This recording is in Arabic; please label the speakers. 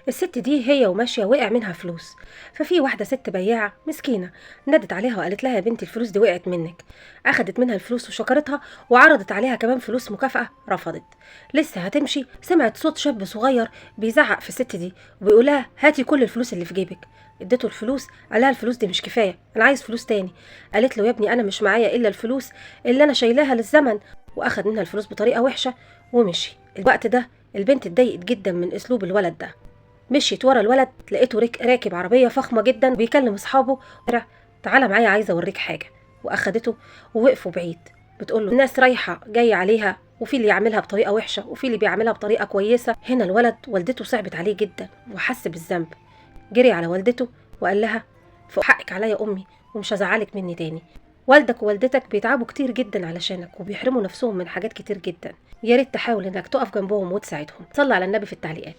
Speaker 1: الست دي هي وماشيه وقع منها فلوس. ففي واحده ست بياعه مسكينه نادت عليها وقالت لها: يا بنتي الفلوس دي وقعت منك. اخدت منها الفلوس وشكرتها وعرضت عليها كمان فلوس مكافاه. رفضت. لسه هتمشي سمعت صوت شاب صغير بيزعق في الست دي وبيقول لها: هاتي كل الفلوس اللي في جيبك. اديته الفلوس. قال لها: الفلوس دي مش كفايه، انا عايز فلوس تاني. قالت له: يا ابني انا مش معايا الا الفلوس اللي انا شايلاها للزمن. واخد منها الفلوس بطريقه وحشه ومشي. الوقت ده البنت اتضايقت جدا من اسلوب الولد ده. مشيت ورا الولد لقيته راكب عربيه فخمه جدا بيكلم اصحابه: تعالى معايا عايزه اوريك حاجه. واخدته ووقفوا بعيد. بتقول له: الناس رايحه جايه عليها، وفي اللي يعملها بطريقه وحشه وفي اللي بيعملها بطريقه كويسه. هنا الولد والدته صعبت عليه جدا وحس بالذنب. جري على والدته وقال لها: فوق حقك عليا يا امي ومش هزعلك مني تاني. والدك ووالدتك بيتعبوا كتير جدا علشانك وبيحرموا نفسهم من حاجات كتير جدا. يا ريت تحاول انك تقف جنبهم وتساعدهم. صلي على النبي في التعليقات.